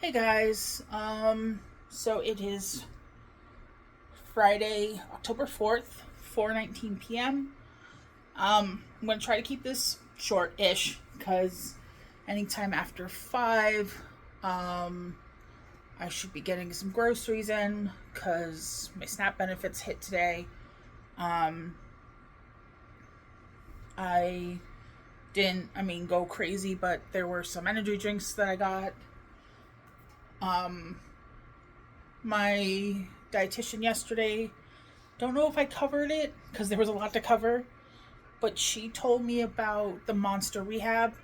Hey guys, so it is Friday, October 4th, 4:19 p.m. I'm going to try to keep this short-ish because anytime after 5, um, I should be getting some groceries in because my SNAP benefits hit today. Um, I didn't go crazy, but there were some energy drinks that I got. Um, my dietitian yesterday, don't know if I covered it because there was a lot to cover, but she told me about the Monster Rehab.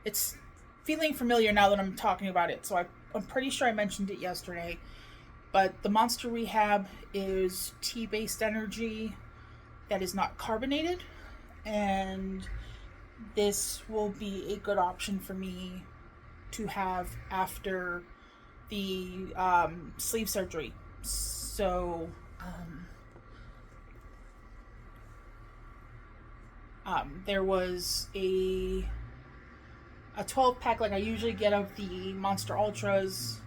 It's feeling familiar now that I'm talking about it, so I'm pretty sure I mentioned it yesterday. But the Monster Rehab is tea based energy that is not carbonated, and this will be a good option for me to have after the sleeve surgery. So, there was a 12 pack like I usually get of the Monster Ultras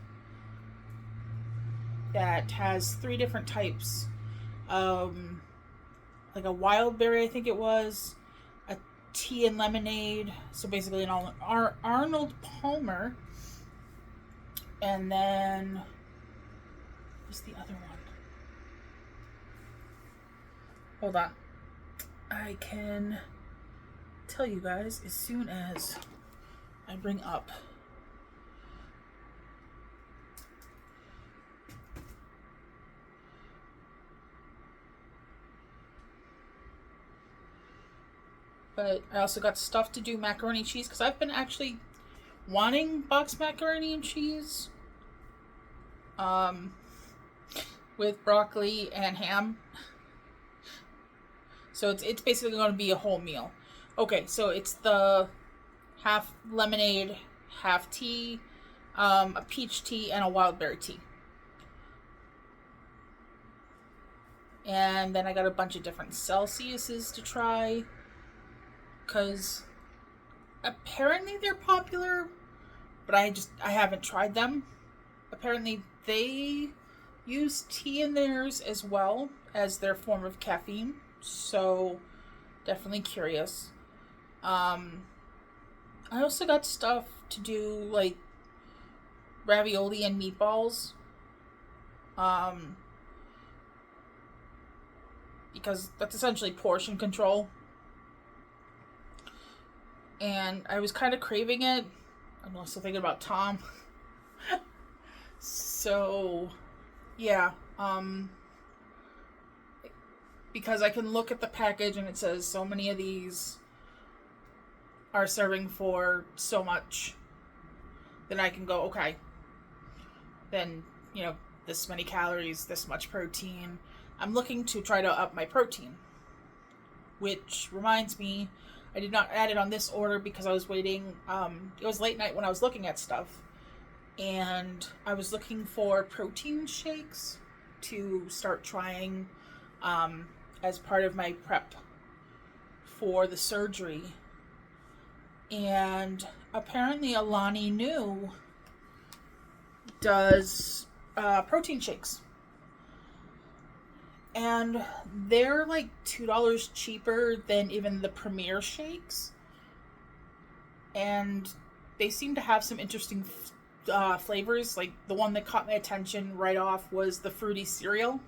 that has three different types. Um, like a wild berry, I think it was, a tea and lemonade. So basically, Arnold Palmer, and then what's the other one? Hold on, I can tell you guys as soon as I bring up. But I also got stuff to do macaroni and cheese because I've been actually wanting boxed macaroni and cheese um, with broccoli and ham. So it's basically going to be a whole meal. Okay, so it's the half lemonade, half tea, a peach tea, and a wild berry tea. And then I got a bunch of different Celsiuses to try because apparently they're popular, but I haven't tried them. Apparently they use tea in theirs as well as their form of caffeine. So definitely curious. Um, I also got stuff to do like ravioli and meatballs. Um, because that's essentially portion control. And I was kind of craving it. I'm also thinking about Tom. So, yeah. Because I can look at the package and it says so many of these are serving for so much, then I can go, okay, then, this many calories, this much protein. I'm looking to try to up my protein, which reminds me, I did not add it on this order because I was waiting. It was late night when I was looking at stuff, and I was looking for protein shakes to start trying as part of my prep for the surgery. And apparently, Alani Nu does protein shakes. And they're like $2 cheaper than even the Premier shakes. And they seem to have some interesting flavors. Like the one that caught my attention right off was the fruity cereal,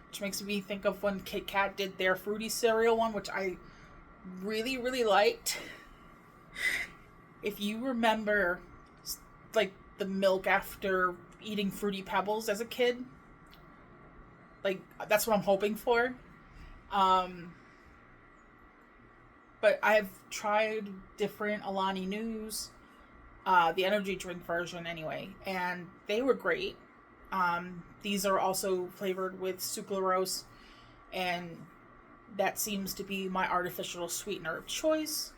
which makes me think of when Kit Kat did their fruity cereal one, which I really, really liked. If you remember, like the milk after eating Fruity Pebbles as a kid, like that's what I'm hoping for. Um, but I've tried different Alani News, the energy drink version anyway, and they were great. These are also flavored with sucralose, and that seems to be my artificial sweetener of choice.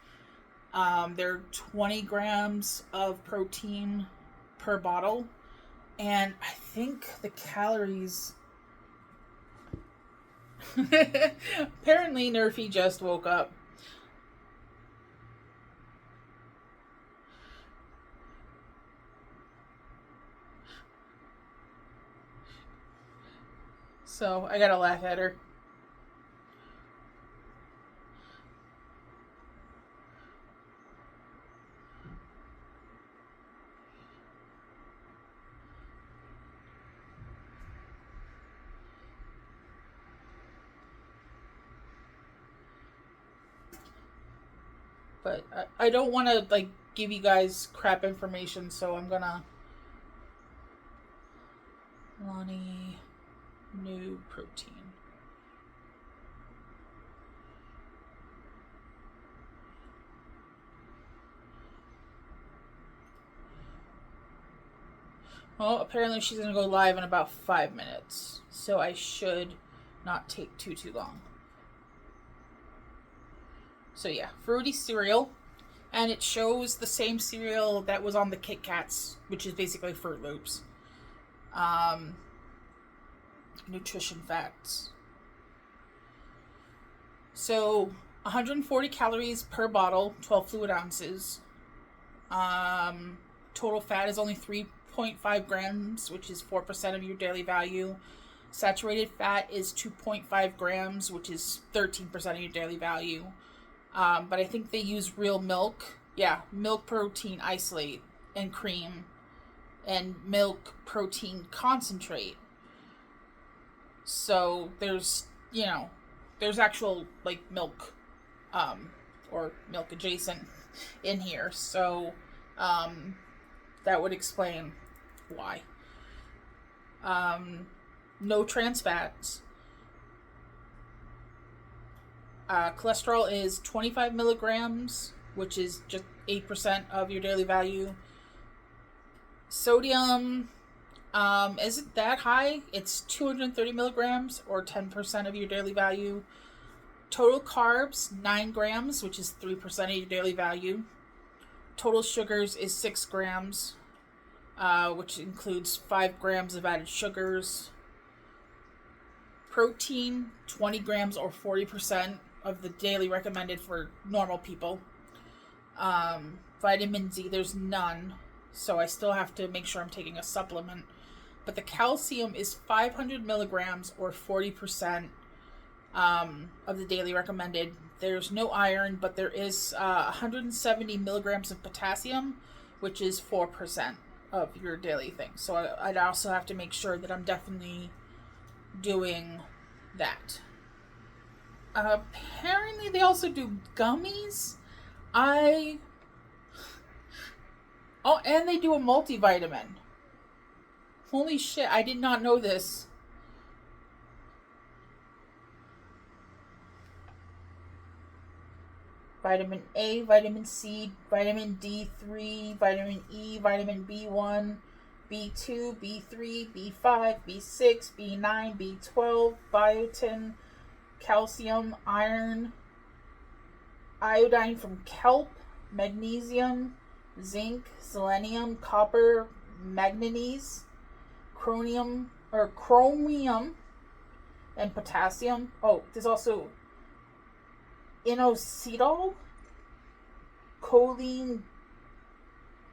They're 20 grams of protein per bottle, and I think the calories. Apparently, Nerfy just woke up. So I gotta laugh at her. But I don't want to like give you guys crap information, so I'm gonna Lonnie new protein. Well, apparently she's gonna go live in about 5 minutes, so I should not take too long. So yeah, fruity cereal, and it shows the same cereal that was on the Kit Kats, which is basically Fruit Loops. Nutrition facts. So 140 calories per bottle, 12 fluid ounces. Total fat is only 3.5 grams, which is 4% of your daily value. Saturated fat is 2.5 grams, which is 13% of your daily value. But I think they use real milk. Yeah, milk protein isolate and cream and milk protein concentrate. So there's, there's actual like milk or milk adjacent in here. So that would explain why. No trans fats. Cholesterol is 25 milligrams, which is just 8% of your daily value. Sodium isn't that high. It's 230 milligrams, or 10% of your daily value. Total carbs, 9 grams, which is 3% of your daily value. Total sugars is 6 grams, which includes 5 grams of added sugars. Protein, 20 grams, or 40% of the daily recommended for normal people. Vitamin D, there's none, so I still have to make sure I'm taking a supplement. But the calcium is 500 milligrams, or 40% of the daily recommended. There's no iron, but there is 170 milligrams of potassium, which is 4% of your daily thing. So I'd also have to make sure that I'm definitely doing that. Apparently they also do gummies. Oh, and they do a multivitamin. Holy shit, I did not know this. Vitamin A, vitamin C, vitamin D3, vitamin E, vitamin B1, B2, B3, B5, B6, B9, B12, biotin, calcium, iron, iodine from kelp, magnesium, zinc, selenium, copper, manganese, chromium, and potassium. Oh, there's also inositol, choline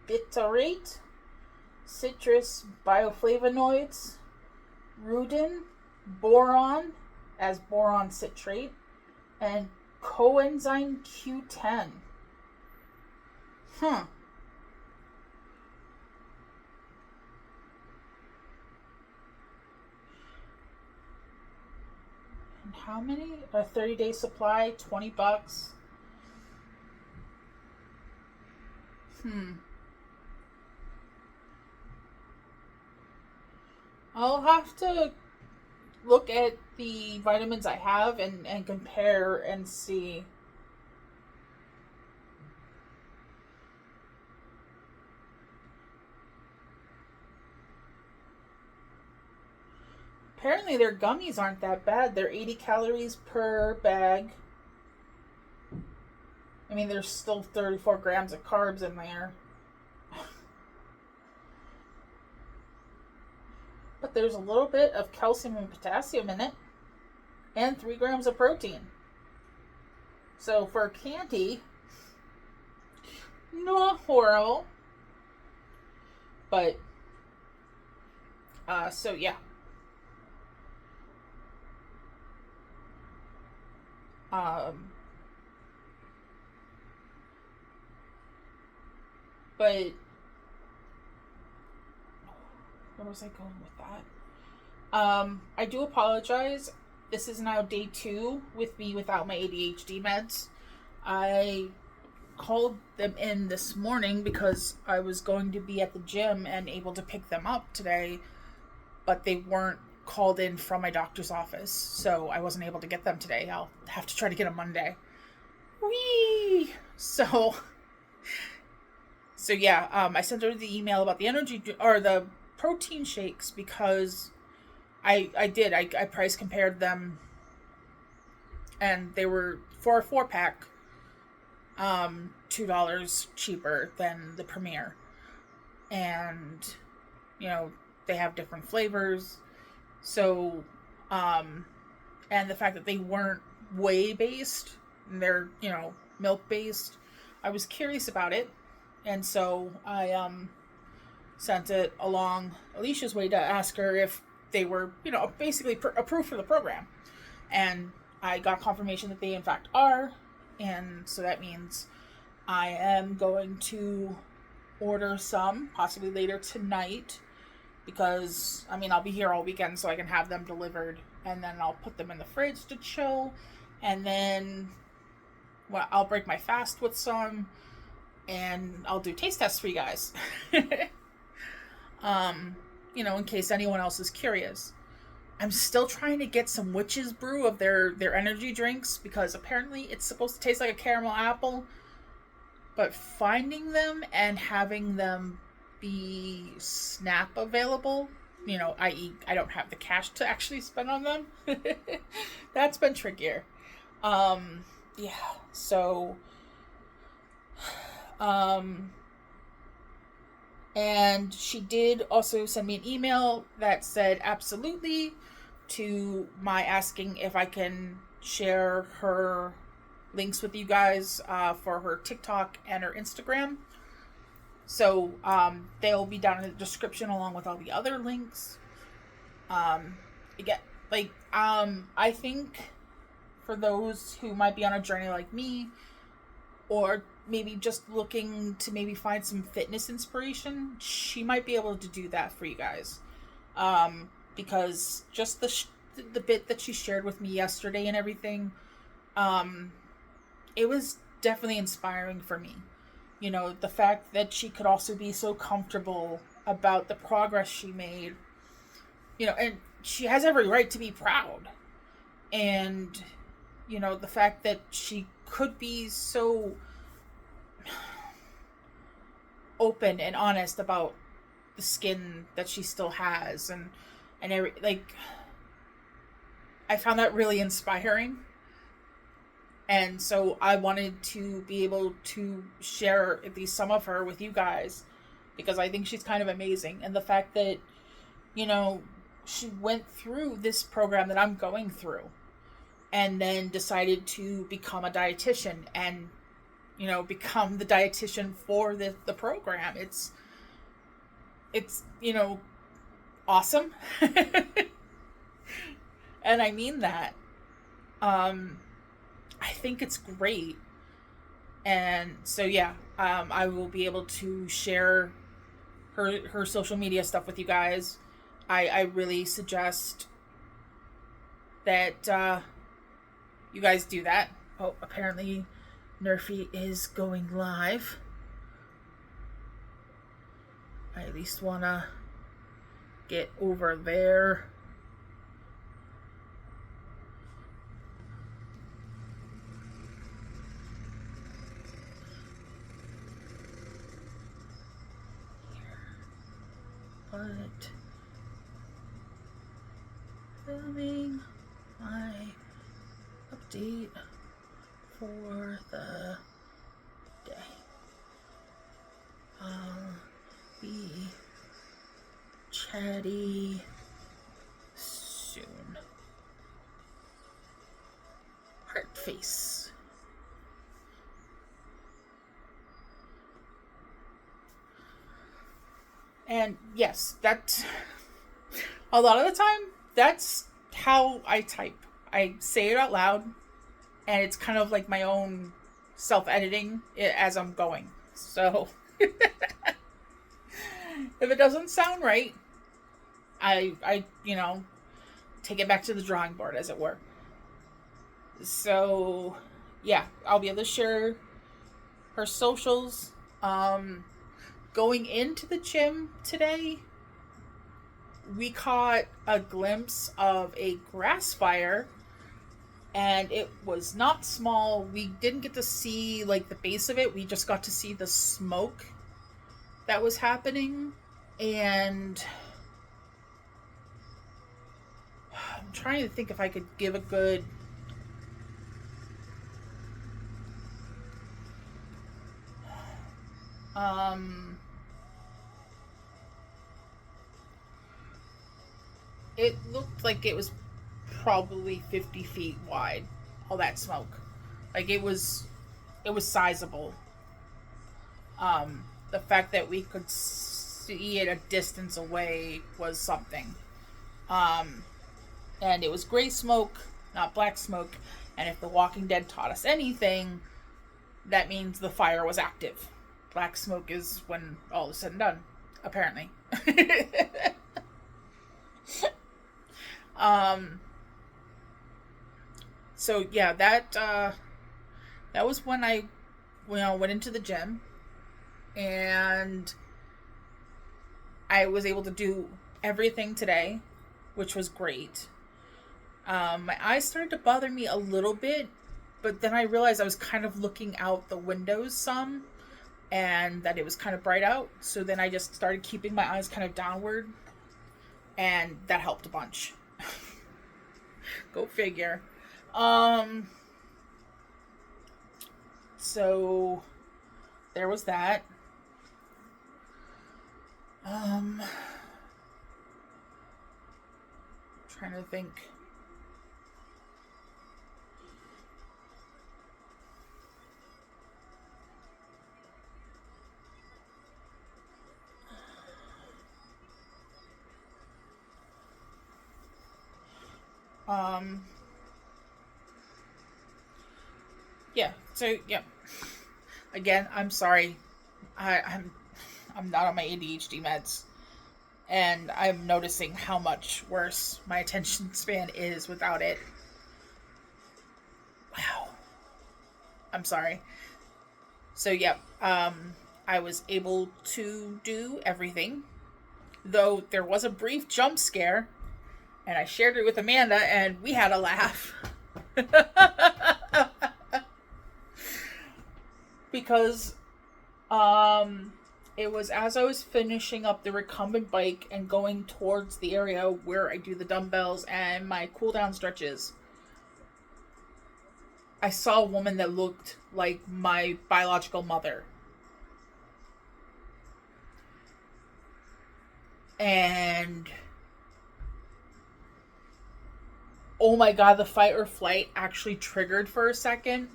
bitarate, citrus bioflavonoids, rudin, boron as boron citrate, and coenzyme Q10. And how many? A 30-day supply, $20. I'll have to look at the vitamins I have and compare and see. Apparently their gummies aren't that bad. They're 80 calories per bag. I mean, there's still 34 grams of carbs in there. But there's a little bit of calcium and potassium in it. And 3 grams of protein. So for candy, not horrible. But, so yeah. Um, but where was I going with that? I do apologize. This is now day 2 with me without my ADHD meds. I called them in this morning because I was going to be at the gym and able to pick them up today, but they weren't called in from my doctor's office, so I wasn't able to get them today. I'll have to try to get them Monday. Whee! So yeah, I sent her the email about the energy or the protein shakes because I price compared them, and they were for a 4-pack, $2 cheaper than the Premier, and you know they have different flavors. So, and the fact that they weren't whey based, they're milk based. I was curious about it, and so I sent it along Alicia's way to ask her if they were basically approved for the program, and I got confirmation that they in fact are, and so that means I am going to order some possibly later tonight because I'll be here all weekend, so I can have them delivered, and then I'll put them in the fridge to chill, and then I'll break my fast with some, and I'll do taste tests for you guys. In case anyone else is curious. I'm still trying to get some Witch's Brew of their energy drinks because apparently it's supposed to taste like a caramel apple, but finding them and having them be Snap available, i.e. I don't have the cash to actually spend on them, that's been trickier. Yeah, so and she did also send me an email that said absolutely to my asking if I can share her links with you guys for her TikTok and her Instagram. So they'll be down in the description along with all the other links. I think for those who might be on a journey like me, or maybe just looking to maybe find some fitness inspiration, she might be able to do that for you guys. Because just the bit that she shared with me yesterday and everything, it was definitely inspiring for me. The fact that she could also be so comfortable about the progress she made, and she has every right to be proud. And, the fact that she could be so open and honest about the skin that she still has and I found that really inspiring, and so I wanted to be able to share at least some of her with you guys because I think she's kind of amazing. And the fact that she went through this program that I'm going through and then decided to become a dietitian and become the dietitian for the program. It's awesome. And I mean that. I think it's great. And so yeah, I will be able to share her social media stuff with you guys. I really suggest that you guys do that. Oh, apparently Nerfy is going live. I at least want to get over there. But filming my update for the day. I'll be chatty soon. Heart face. And yes, that's a lot of the time, that's how I type. I say it out loud, and it's kind of like my own self-editing as I'm going. So if it doesn't sound right, I take it back to the drawing board, as it were. So yeah, I'll be able to share her socials. Going into the gym today, we caught a glimpse of a grass fire, and it was not small. We didn't get to see like the base of it. We just got to see the smoke that was happening. And I'm trying to think if I could give a good it looked like it was probably 50 feet wide, all that smoke. Like it was sizable. The fact that we could see it a distance away was something. And it was gray smoke, not black smoke. And if The Walking Dead taught us anything, that means the fire was active. Black smoke is when all is said and done, apparently. So yeah, that was when I went into the gym, and I was able to do everything today, which was great. My eyes started to bother me a little bit, but then I realized I was kind of looking out the windows some, and that it was kind of bright out. So then I just started keeping my eyes kind of downward, and that helped a bunch. Go figure. So there was that. Trying to think. Yeah. So yeah. Again, I'm sorry. I'm not on my ADHD meds, and I'm noticing how much worse my attention span is without it. Wow. I'm sorry. So yeah, I was able to do everything, though there was a brief jump scare, and I shared it with Amanda, and we had a laugh. Because it was as I was finishing up the recumbent bike and going towards the area where I do the dumbbells and my cool down stretches, I saw a woman that looked like my biological mother. And oh my god, the fight or flight actually triggered for a second.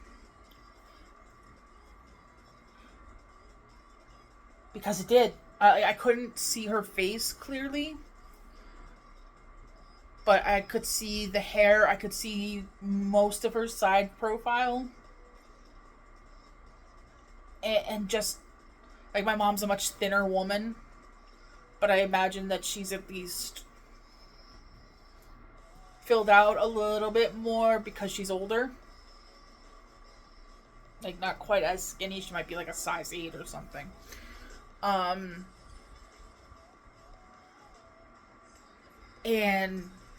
Because it did. I couldn't see her face clearly, but I could see the hair. I could see most of her side profile. And just, like, my mom's a much thinner woman, but I imagine that she's at least filled out a little bit more because she's older. Like, not quite as skinny. She might be like a size 8 or something. And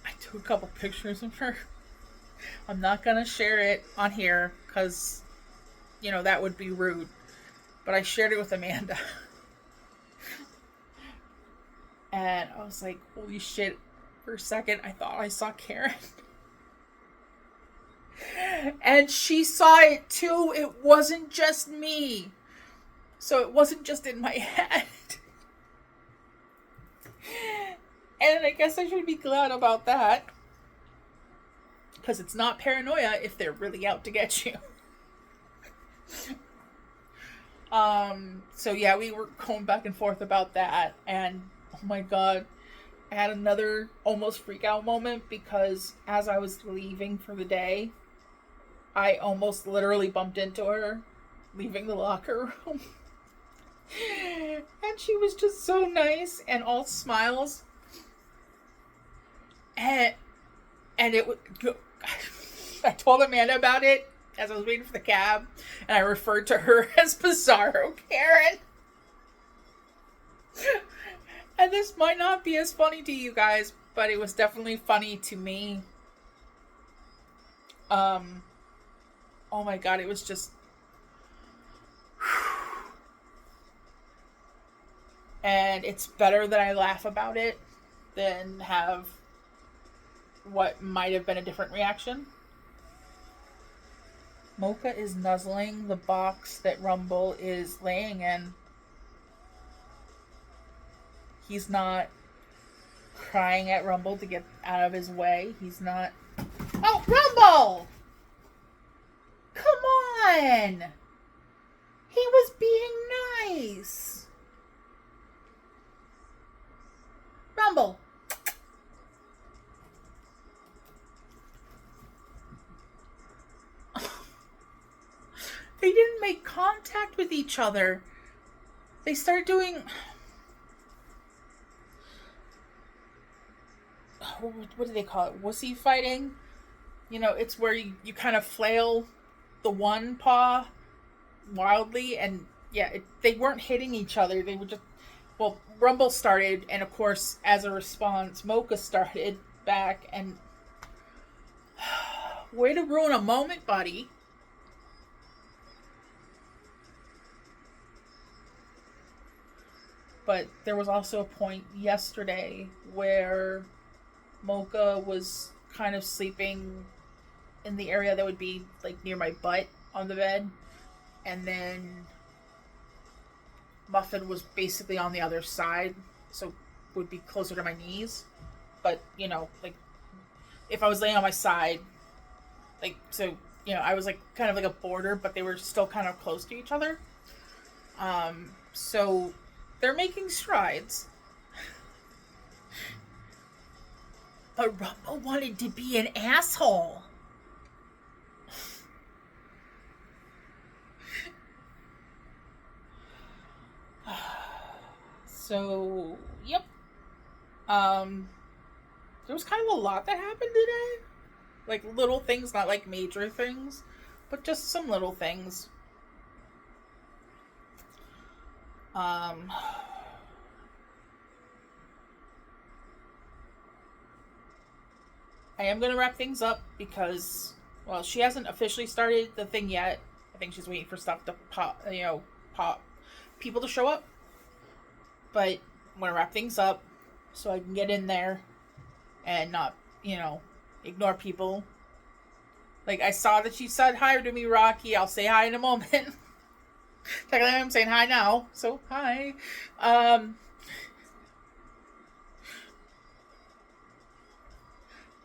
I took a couple pictures of her. I'm not gonna share it on here because, that would be rude. But I shared it with Amanda. And I was like, holy shit. For a second, I thought I saw Karen. And she saw it too. It wasn't just me. So it wasn't just in my head. And I guess I should be glad about that. Because it's not paranoia if they're really out to get you. So yeah, we were going back and forth about that. And oh my god, I had another almost freak out moment because as I was leaving for the day, I almost literally bumped into her leaving the locker room. And she was just so nice and all smiles. And it was. I told Amanda about it as I was waiting for the cab, and I referred to her as Bizarro Karen. And this might not be as funny to you guys, but it was definitely funny to me. Oh my god, it was just... And it's better that I laugh about it than have what might have been a different reaction. Mocha is nuzzling the box that Rumble is laying in. He's not crying at Rumble to get out of his way. He's not... Oh, Rumble! Come on! He was being nice. Rumble. They didn't make contact with each other. They started doing... What do they call it? Wussy fighting? You know, it's where you kind of flail the one paw wildly, and yeah, they weren't hitting each other. They were just... Well, Rumble started, and of course, as a response, Mocha started back, and... Way to ruin a moment, buddy. But there was also a point yesterday where Mocha was kind of sleeping in the area that would be like near my butt on the bed. And then Muffin was basically on the other side, so would be closer to my knees. But, you know, like if I was laying on my side, like, so, you know, I was like kind of like a border, but they were still kind of close to each other. So they're making strides. But Rumble wanted to be an asshole. So, yep. There was kind of a lot that happened today. Like little things, not like major things, but just some little things. I am going to wrap things up because, well, she hasn't officially started the thing yet. I think she's waiting for stuff to pop, people to show up. But I'm going to wrap things up so I can get in there and not, ignore people. Like, I saw that she said hi to me, Rocky. I'll say hi in a moment. Technically, I'm saying hi now, so hi.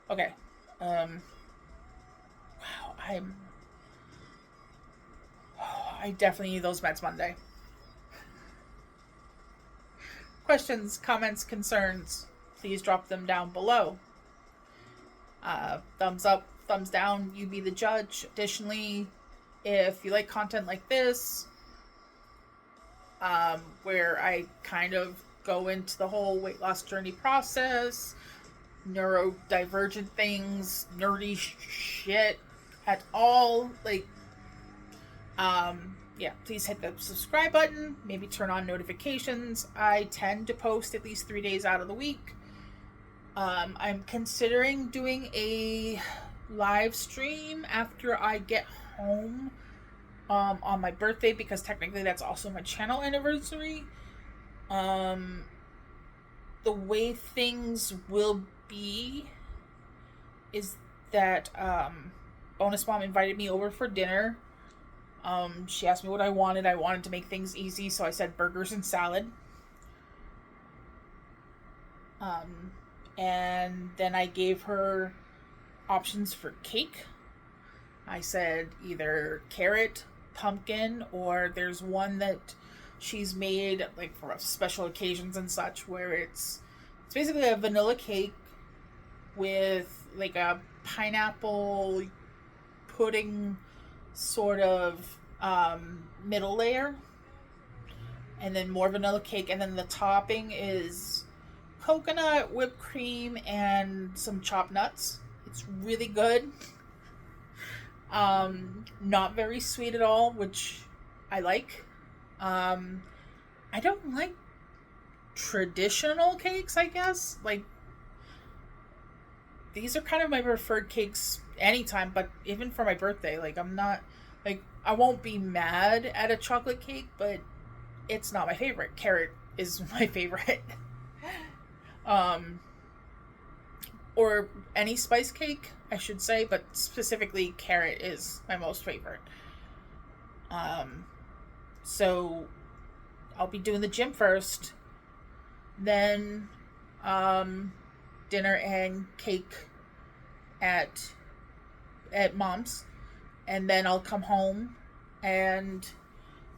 Okay. Wow, I definitely need those meds Monday. Questions, comments, concerns, please drop them down below. Thumbs up, thumbs down, you be the judge. Additionally, if you like content like this, where I kind of go into the whole weight loss journey process, neurodivergent things, nerdy shit at all, please hit the subscribe button, maybe turn on notifications. I tend to post at least 3 days out of the week. I'm considering doing a live stream after I get home on my birthday, because technically that's also my channel anniversary. The way things will be is that Bonus Mom invited me over for dinner. She asked me what I wanted. I wanted to make things easy, so I said burgers and salad. And then I gave her options for cake. I said either carrot, pumpkin, or there's one that she's made like for special occasions and such, where it's basically a vanilla cake with like a pineapple pudding sort of middle layer, and then more vanilla cake, and then the topping is coconut, whipped cream, and some chopped nuts. It's really good. Not very sweet at all, which I like. I don't like traditional cakes, I guess. Like, these are kind of my preferred cakes anytime, but even for my birthday, like, I'm not, like, I won't be mad at a chocolate cake, but it's not my favorite. Carrot is my favorite. Or any spice cake, I should say, but specifically carrot is my most favorite. So I'll be doing the gym first, then dinner and cake at mom's, and then I'll come home and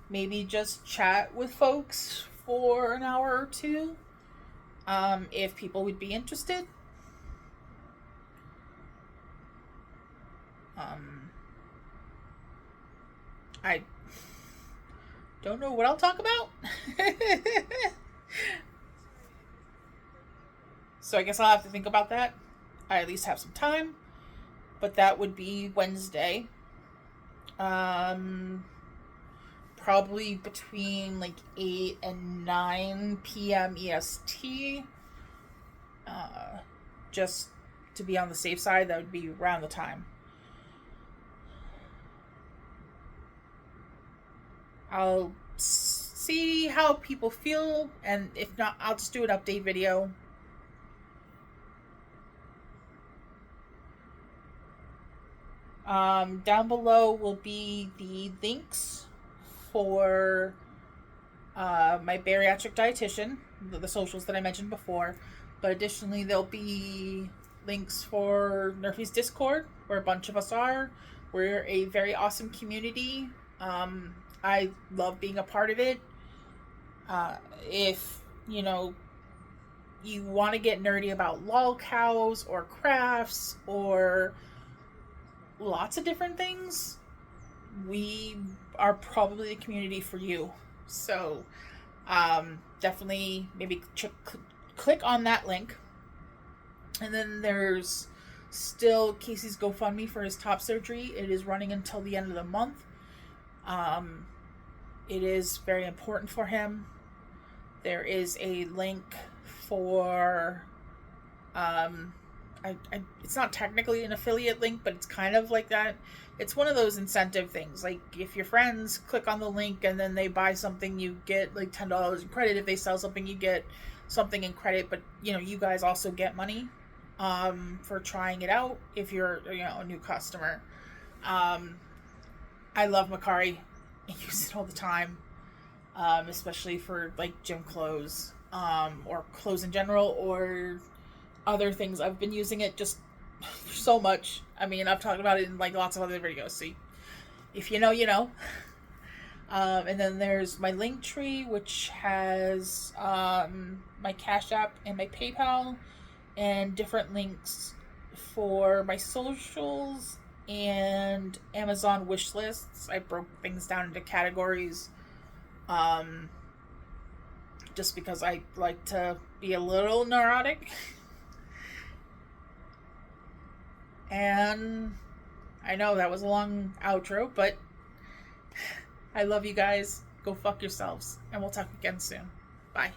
maybe just chat with folks for an hour or two, if people would be interested. I don't know what I'll talk about. So I guess I'll have to think about that. I at least have some time. But that would be Wednesday. Probably between like 8 and 9 p.m. EST. Just to be on the safe side, that would be around the time. I'll see how people feel, and if not, I'll just do an update video. Down below will be the links for my bariatric dietitian, the socials that I mentioned before. But additionally, there'll be links for Nerfy's Discord, where a bunch of us are. We're a very awesome community. I love being a part of it. If, you want to get nerdy about lolcows or crafts or lots of different things, we are probably the community for you. So, definitely maybe click on that link. And then there's still Casey's GoFundMe for his top surgery. It is running until the end of the month. It is very important for him. There is a link for, it's not technically an affiliate link, but it's kind of like that. It's one of those incentive things. Like, if your friends click on the link and then they buy something, you get like $10 in credit. If they sell something, you get something in credit. But, you guys also get money for trying it out if you're, a new customer. I love Mercari. I use it all the time, especially for like gym clothes, or clothes in general, or other things. I've been using it just so much. I mean, I've talked about it in like lots of other videos. So if you know, you know. And then there's my Linktree, which has my Cash App and my PayPal, and different links for my socials and Amazon wish lists. I broke things down into categories, just because I like to be a little neurotic. And I know that was a long outro, but I love you guys. Go fuck yourselves, and we'll talk again soon. Bye.